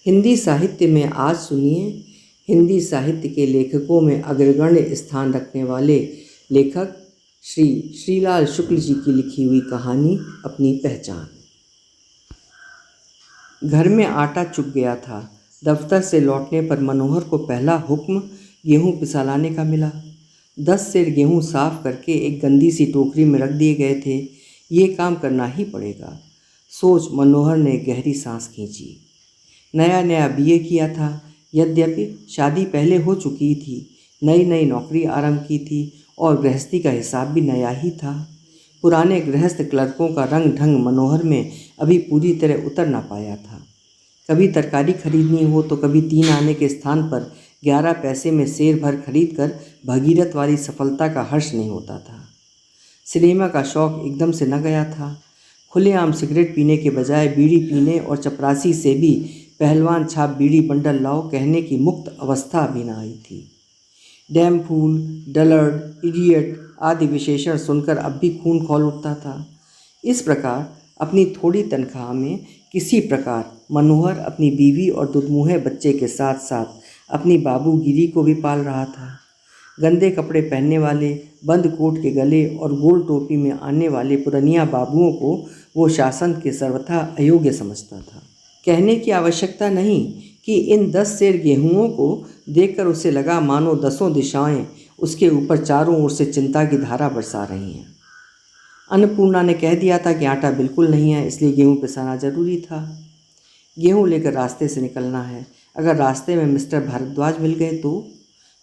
हिंदी साहित्य में आज सुनिए हिंदी साहित्य के लेखकों में अग्रगण्य स्थान रखने वाले लेखक श्री श्रीलाल शुक्ल जी की लिखी हुई कहानी अपनी पहचान। घर में आटा चुक गया था। दफ्तर से लौटने पर मनोहर को पहला हुक्म गेहूं पिसा लाने का मिला। 10 सेर गेहूं साफ करके एक गंदी सी टोकरी में रख दिए गए थे। ये काम करना ही पड़ेगा, सोच मनोहर ने गहरी सांस खींची। नया नया बीए किया था, यद्यपि शादी पहले हो चुकी थी। नई नई नौकरी आरंभ की थी और गृहस्थी का हिसाब भी नया ही था। पुराने गृहस्थ क्लर्कों का रंग ढंग मनोहर में अभी पूरी तरह उतर ना पाया था। कभी तरकारी खरीदनी हो तो कभी 3 आने के स्थान पर 11 पैसे में सेर भर खरीद कर भगीरथ वाली सफलता का हर्ष नहीं होता था। सिनेमा का शौक एकदम से न गया था। खुलेआम सिगरेट पीने के बजाय बीड़ी पीने और चपरासी से भी पहलवान छाप बीड़ी बंडल लाओ कहने की मुक्त अवस्था अभी न आई थी। डैम फूल, डलर्ड, इडियट आदि विशेषण सुनकर अब भी खून खौल उठता था। इस प्रकार अपनी थोड़ी तनख्वाह में किसी प्रकार मनोहर अपनी बीवी और दुधमुहे बच्चे के साथ साथ अपनी बाबूगिरी को भी पाल रहा था। गंदे कपड़े पहनने वाले, बंद कोट के गले और गोल टोपी में आने वाले पुरनिया बाबुओं को वो शासन के सर्वथा अयोग्य समझता था। कहने की आवश्यकता नहीं कि इन 10 सेर गेहूँओं को देखकर उसे लगा मानो 10 दिशाएं उसके ऊपर चारों ओर से चिंता की धारा बरसा रही हैं। अन्नपूर्णा ने कह दिया था कि आटा बिल्कुल नहीं है, इसलिए गेहूँ पिसाना जरूरी था। गेहूँ लेकर रास्ते से निकलना है। अगर रास्ते में मिस्टर भारद्वाज मिल गए तो?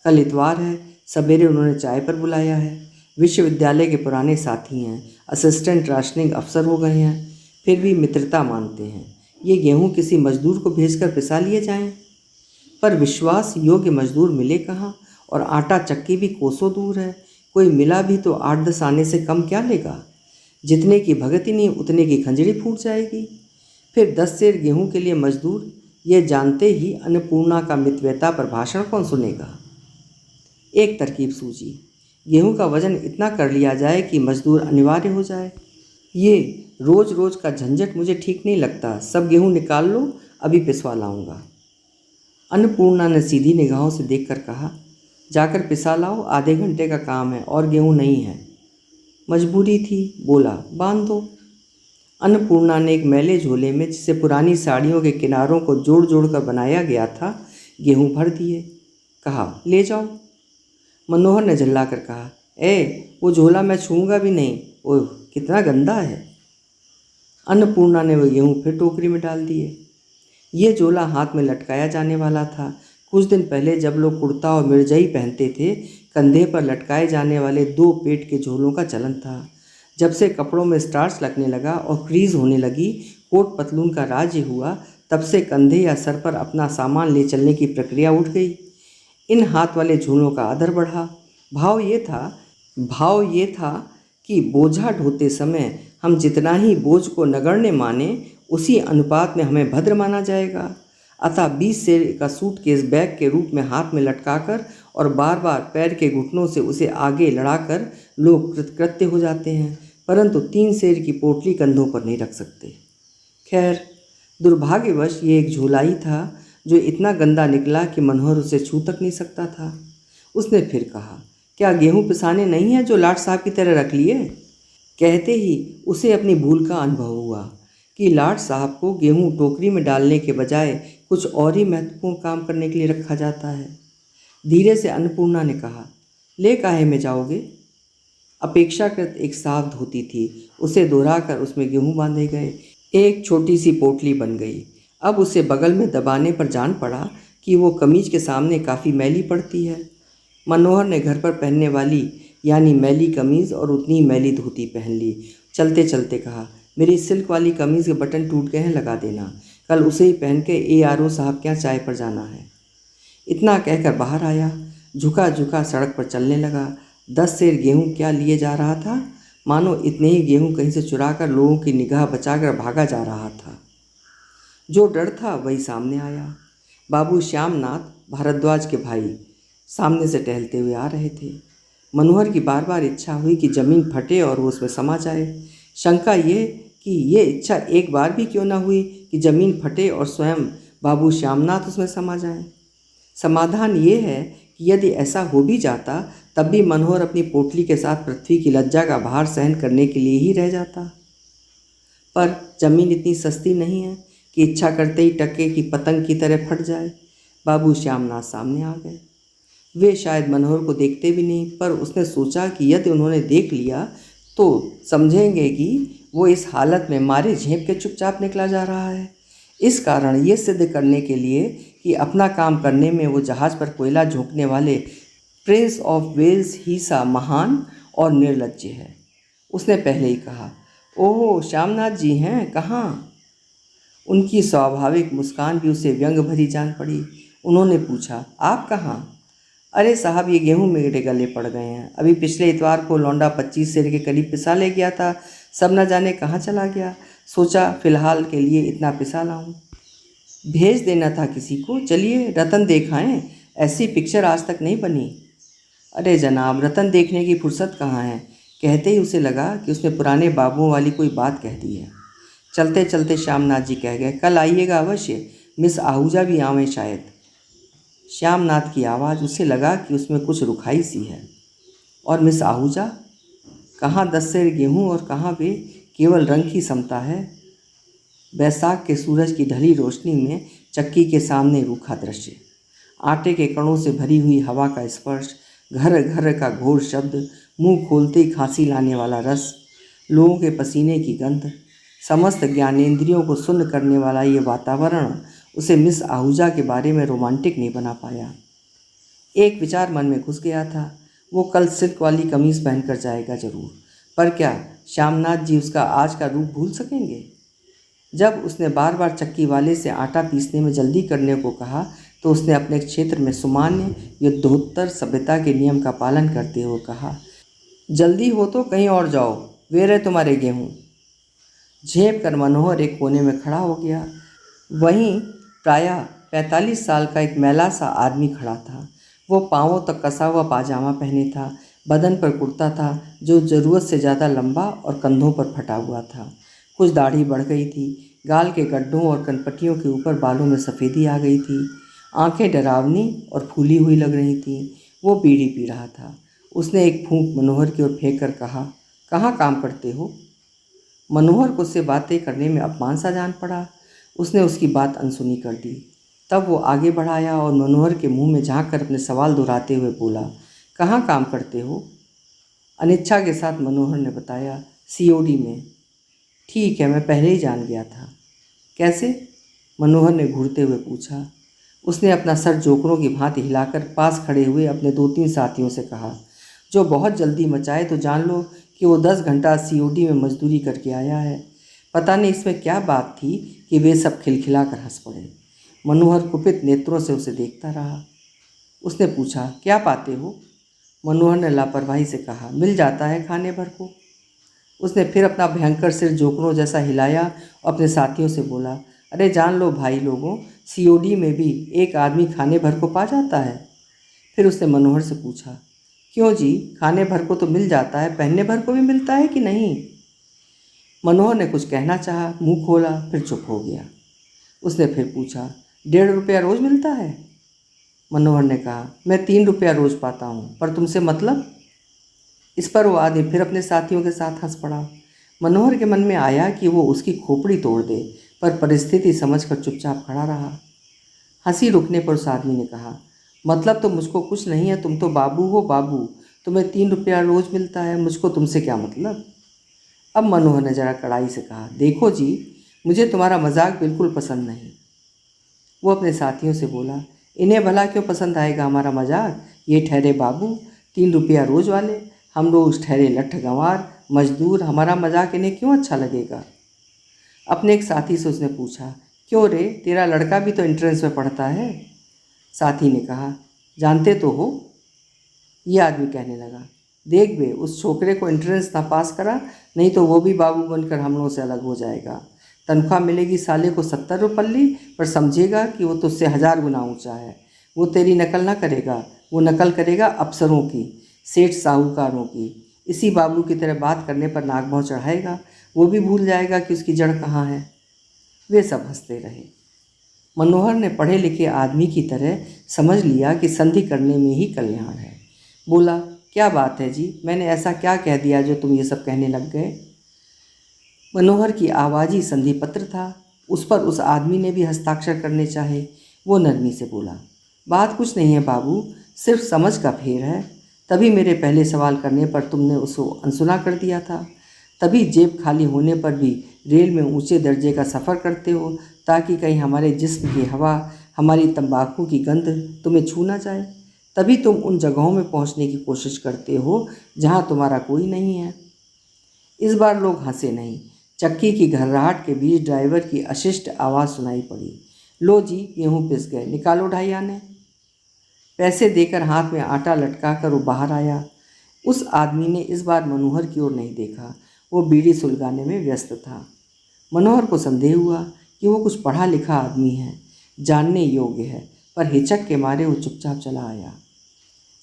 कल इतवार है, सवेरे उन्होंने चाय पर बुलाया है। विश्वविद्यालय के पुराने साथी हैं, असिस्टेंट राशनिंग अफसर हो गए हैं, फिर भी मित्रता मानते हैं। ये गेहूँ किसी मजदूर को भेजकर पिसा लिए जाएं, पर विश्वास योग्य मजदूर मिले कहाँ, और आटा चक्की भी कोसों दूर है। कोई मिला भी तो 8-10 आने से कम क्या लेगा? जितने की भगती नहीं उतने की खंजरी फूट जाएगी। फिर 10 सेर गेहूँ के लिए मजदूर, ये जानते ही अन्नपूर्णा का मितव्यता पर भाषण कौन सुनेगा। एक तरकीब सूझी, गेहूँ का वजन इतना कर लिया जाए कि मजदूर अनिवार्य हो जाए। ये रोज़ रोज़ का झंझट मुझे ठीक नहीं लगता। सब गेहूँ निकाल लो, अभी पिसवा लाऊंगा। अन्नपूर्णा ने सीधी निगाहों से देखकर कहा, जाकर पिसा लाओ, आधे घंटे का काम है और गेहूँ नहीं है। मजबूरी थी, बोला, बांध दो। अन्नपूर्णा ने एक मैले झोले में, जिसे पुरानी साड़ियों के किनारों को जोड़ जोड़ कर बनाया गया था, गेहूँ भर दिए। कहा, ले जाओ। मनोहर ने झल्ला कर कहा, वो झोला मैं छूऊंगा भी नहीं। ओह, कितना गंदा है। अन्नपूर्णा ने वह गेहूँ फिर टोकरी में डाल दिए। ये झोला हाथ में लटकाया जाने वाला था। कुछ दिन पहले जब लोग कुर्ता और मिर्जई पहनते थे, कंधे पर लटकाए जाने वाले 2 पेट के झोलों का चलन था। जब से कपड़ों में स्टार्च लगने लगा और क्रीज होने लगी, कोट पतलून का राज्य हुआ, तब से कंधे या सर पर अपना सामान ले चलने की प्रक्रिया उठ गई। इन हाथ वाले झोलों का आदर बढ़ा। भाव ये था कि बोझा ढोते समय हम जितना ही बोझ को नगण्य माने, उसी अनुपात में हमें भद्र माना जाएगा। अतः 20 सेर का सूटकेस बैग के रूप में हाथ में लटकाकर और बार बार पैर के घुटनों से उसे आगे लड़ाकर लोग कृतकृत्य हो जाते हैं, परंतु 3 सेर की पोटली कंधों पर नहीं रख सकते। खैर, दुर्भाग्यवश ये एक झोला ही था जो इतना गंदा निकला कि मनोहर उसे छू तक नहीं सकता था। उसने फिर कहा, क्या गेहूँ पिसाने नहीं है जो लाट साहब की तरह रख लिए? कहते ही उसे अपनी भूल का अनुभव हुआ कि लाट साहब को गेहूँ टोकरी में डालने के बजाय कुछ और ही महत्वपूर्ण काम करने के लिए रखा जाता है। धीरे से अन्नपूर्णा ने कहा, ले काहे में जाओगे? अपेक्षाकृत एक साफ धोती थी, उसे दोहराकर उसमें गेहूँ बांधे गए। एक छोटी सी पोटली बन गई। अब उसे बगल में दबाने पर जान पड़ा कि वो कमीज के सामने काफ़ी मैली पड़ती है। मनोहर ने घर पर पहनने वाली यानी मैली कमीज़ और उतनी ही मैली धोती पहन ली। चलते चलते कहा, मेरी सिल्क वाली कमीज़ के बटन टूट गए हैं, लगा देना। कल उसे ही पहन के ARO साहब के यहाँ चाय पर जाना है। इतना कहकर बाहर आया, झुका झुका सड़क पर चलने लगा। 10 सेर गेहूँ क्या लिए जा रहा था, मानो इतने ही गेहूँ कहीं से चुरा कर लोगों की निगाह बचाकर भागा जा रहा था। जो डर था वही सामने आया। बाबू श्यामनाथ भारद्वाज के भाई सामने से टहलते हुए आ रहे थे। मनोहर की बार बार इच्छा हुई कि ज़मीन फटे और वो उसमें समा जाए। शंका ये कि ये इच्छा एक बार भी क्यों न हुई कि ज़मीन फटे और स्वयं बाबू श्यामनाथ उसमें समा जाएं। समाधान ये है कि यदि ऐसा हो भी जाता तब भी मनोहर अपनी पोटली के साथ पृथ्वी की लज्जा का भार सहन करने के लिए ही रह जाता। पर जमीन इतनी सस्ती नहीं है कि इच्छा करते ही टके की पतंग की तरह फट जाए। बाबू श्यामनाथ सामने आ गए। वे शायद मनोहर को देखते भी नहीं, पर उसने सोचा कि यदि उन्होंने देख लिया तो समझेंगे कि वो इस हालत में मारे झेप के चुपचाप निकला जा रहा है। इस कारण ये सिद्ध करने के लिए कि अपना काम करने में वो जहाज़ पर कोयला झोंकने वाले प्रिंस ऑफ वेल्स ही सा महान और निर्लज्ज है, उसने पहले ही कहा, ओह श्यामनाथ जी हैं कहाँ। उनकी स्वाभाविक मुस्कान भी उसे व्यंग भरी जान पड़ी। उन्होंने पूछा, आप कहाँ। अरे साहब, ये गेहूँ मेरे गले पड़ गए हैं। अभी पिछले इतवार को लौंडा 25 सेर के करीब पिसा ले गया था, सब न जाने कहाँ चला गया। सोचा फ़िलहाल के लिए इतना पिसा लाऊं। भेज देना था किसी को। चलिए रतन देखाएं, ऐसी पिक्चर आज तक नहीं बनी। अरे जनाब, रतन देखने की फुर्सत कहाँ है। कहते ही उसे लगा कि उसने पुराने बाबुओं वाली कोई बात कह दी है। चलते चलते श्यामनाथ जी कह गए, कल आइएगा अवश्य, मिस आहूजा भी आवें शायद। श्यामनाथ की आवाज़, उसे लगा कि उसमें कुछ रुखाई सी है। और मिस आहूजा कहाँ 10 सेर गेहूँ और कहाँ वे, केवल रंग की समता है। बैसाख के सूरज की ढली रोशनी में चक्की के सामने रूखा दृश्य, आटे के कणों से भरी हुई हवा का स्पर्श, घर घर का घोर शब्द, मुंह खोलते ही खांसी लाने वाला रस, लोगों के पसीने की गंध, समस्त ज्ञानेंद्रियों को सुन्न करने वाला ये वातावरण उसे मिस आहूजा के बारे में रोमांटिक नहीं बना पाया। एक विचार मन में घुस गया था, वो कल सिल्क वाली कमीज़ पहनकर जाएगा जरूर, पर क्या श्यामनाथ जी उसका आज का रूप भूल सकेंगे। जब उसने बार बार चक्की वाले से आटा पीसने में जल्दी करने को कहा तो उसने अपने क्षेत्र में सामान्य युद्धोत्तर सभ्यता के नियम का पालन करते हुए कहा, जल्दी हो तो कहीं और जाओ, वे रहे तुम्हारे गेहूँ। झेप कर मनोहर एक कोने में खड़ा हो गया। वहीं प्रायः 45 साल का एक मैला सा आदमी खड़ा था। वो पाँवों तक कसा हुआ पाजामा पहने था, बदन पर कुर्ता था जो ज़रूरत से ज़्यादा लंबा और कंधों पर फटा हुआ था। कुछ दाढ़ी बढ़ गई थी, गाल के गड्ढों और कनपट्टियों के ऊपर बालों में सफ़ेदी आ गई थी। आंखें डरावनी और फूली हुई लग रही थीं। वो बीड़ी पी रहा था। उसने एक फूंक मनोहर की ओर फेंक कर कहा, कहाँ काम करते हो। मनोहर को उससे बातें करने में अपमान सा जान पड़ा। उसने उसकी बात अनसुनी कर दी। तब वो आगे बढ़ाया और मनोहर के मुंह में झांक कर अपने सवाल दोहराते हुए बोला, कहाँ काम करते हो। अनिच्छा के साथ मनोहर ने बताया, सीओडी में। ठीक है, मैं पहले ही जान गया था। कैसे, मनोहर ने घूरते हुए पूछा। उसने अपना सर जोकरों की भांति हिलाकर पास खड़े हुए अपने 2-3 साथियों से कहा, जो बहुत जल्दी मचाए तो जान लो कि वो 10 घंटा सीओडी में मजदूरी करके आया है। पता नहीं इसमें क्या बात थी कि वे सब खिलखिला कर हंस पड़े। मनोहर कुपित नेत्रों से उसे देखता रहा। उसने पूछा, क्या पाते हो। मनोहर ने लापरवाही से कहा, मिल जाता है खाने भर को। उसने फिर अपना भयंकर सिर जोकरों जैसा हिलाया और अपने साथियों से बोला, अरे जान लो भाई लोगों, सीओडी में भी एक आदमी खाने भर को पा जाता है। फिर उसने मनोहर से पूछा, क्यों जी, खाने भर को तो मिल जाता है, पहनने भर को भी मिलता है कि नहीं। मनोहर ने कुछ कहना चाहा, मुंह खोला, फिर चुप हो गया। उसने फिर पूछा, 1.5 रुपया रोज़ मिलता है। मनोहर ने कहा, मैं 3 रुपया रोज़ पाता हूँ, पर तुमसे मतलब। इस पर वो आदमी फिर अपने साथियों के साथ हंस पड़ा। मनोहर के मन में आया कि वो उसकी खोपड़ी तोड़ दे, पर परिस्थिति समझकर चुपचाप खड़ा रहा। हंसी रुकने पर उस आदमी ने कहा, मतलब तो मुझको कुछ नहीं है, तुम तो बाबू हो बाबू, तुम्हें 3 रुपया रोज़ मिलता है, मुझको तुमसे क्या मतलब। अब मनोहर ने जरा कड़ाई से कहा, देखो जी, मुझे तुम्हारा मजाक बिल्कुल पसंद नहीं। वो अपने साथियों से बोला, इन्हें भला क्यों पसंद आएगा हमारा मजाक। ये ठहरे बाबू 3 रुपया रोज़ वाले, हम लोग ठहरे लठ गंवार मजदूर, हमारा मजाक इन्हें क्यों अच्छा लगेगा। अपने एक साथी से उसने पूछा, क्यों रे, तेरा लड़का भी तो एंट्रेंस में पढ़ता है। साथी ने कहा, जानते तो हो। ये आदमी कहने लगा, देख बे, उस छोकरे को एंट्रेंस ना पास करा, नहीं तो वो भी बाबू बनकर हम लोगों से अलग हो जाएगा। तनख्वाह मिलेगी साले को 70 रुपल्ली, पर समझेगा कि वो तुझसे 1000 गुना ऊंचा है। वो तेरी नकल ना करेगा, वो नकल करेगा अफसरों की, सेठ साहूकारों की। इसी बाबू की तरह बात करने पर नाक भौं चढ़ाएगा। वो भी भूल जाएगा कि उसकी जड़ कहाँ है। वे सब हंसते रहे। मनोहर ने पढ़े लिखे आदमी की तरह समझ लिया कि संधि करने में ही कल्याण है। बोला, क्या बात है जी, मैंने ऐसा क्या कह दिया जो तुम ये सब कहने लग गए? मनोहर की आवाज़ ही संधि पत्र था। उस पर उस आदमी ने भी हस्ताक्षर करने चाहे। वो नरमी से बोला, बात कुछ नहीं है बाबू, सिर्फ समझ का फेर है। तभी मेरे पहले सवाल करने पर तुमने उसको अनसुना कर दिया था। तभी जेब खाली होने पर भी रेल में ऊंचे दर्जे का सफ़र करते हो ताकि कहीं हमारे जिस्म की हवा, हमारी तंबाकू की गंध तुम्हें छू ना जाए। तभी तुम उन जगहों में पहुंचने की कोशिश करते हो जहां तुम्हारा कोई नहीं है। इस बार लोग हंसे नहीं। चक्की की घर्राहट के बीच ड्राइवर की अशिष्ट आवाज़ सुनाई पड़ी, लो जी, गेहूँ पिस गए, निकालो 2.5 आने। पैसे देकर हाथ में आटा लटका कर वो बाहर आया। उस आदमी ने इस बार मनोहर की ओर नहीं देखा। वो बीड़ी सुलगाने में व्यस्त था। मनोहर को संदेह हुआ कि वो कुछ पढ़ा लिखा आदमी है, जानने योग्य है, पर हिचक के मारे वो चुपचाप चला आया।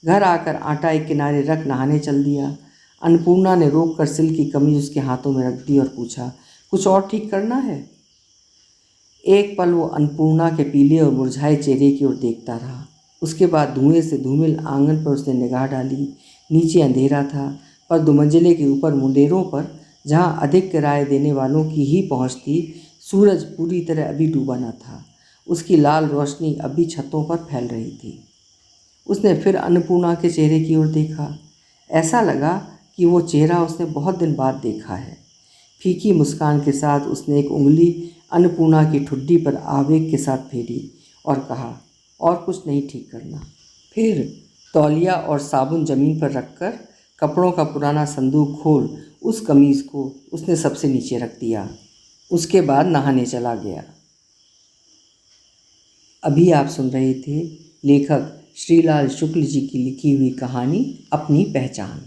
घर आकर आटा एक किनारे रख नहाने चल दिया। अन्नपूर्णा ने रोक कर सिल्क की कमीज उसके हाथों में रख दी और पूछा, कुछ और ठीक करना है? एक पल वो अन्नपूर्णा के पीले और मुरझाए चेहरे की ओर देखता रहा। उसके बाद धुएं से धूमिल आंगन पर उसने निगाह डाली। नीचे अंधेरा था, पर दुमंजिले के ऊपर मुंडेरों पर, जहाँ अधिक किराए देने वालों की ही पहुँच थी, सूरज पूरी तरह अभी डूबा न था। उसकी लाल रोशनी अभी छतों पर फैल रही थी। उसने फिर अन्नपूर्णा के चेहरे की ओर देखा। ऐसा लगा कि वो चेहरा उसने बहुत दिन बाद देखा है। फीकी मुस्कान के साथ उसने एक उंगली अन्नपूर्णा की ठुड्डी पर आवेग के साथ फेरी और कहा, और कुछ नहीं ठीक करना। फिर तौलिया और साबुन जमीन पर रखकर कपड़ों का पुराना संदूक खोल उस कमीज़ को उसने सबसे नीचे रख दिया। उसके बाद नहाने चला गया। अभी आप सुन रहे थे लेखक श्रीलाल शुक्ल जी की लिखी हुई कहानी अपनी पहचान।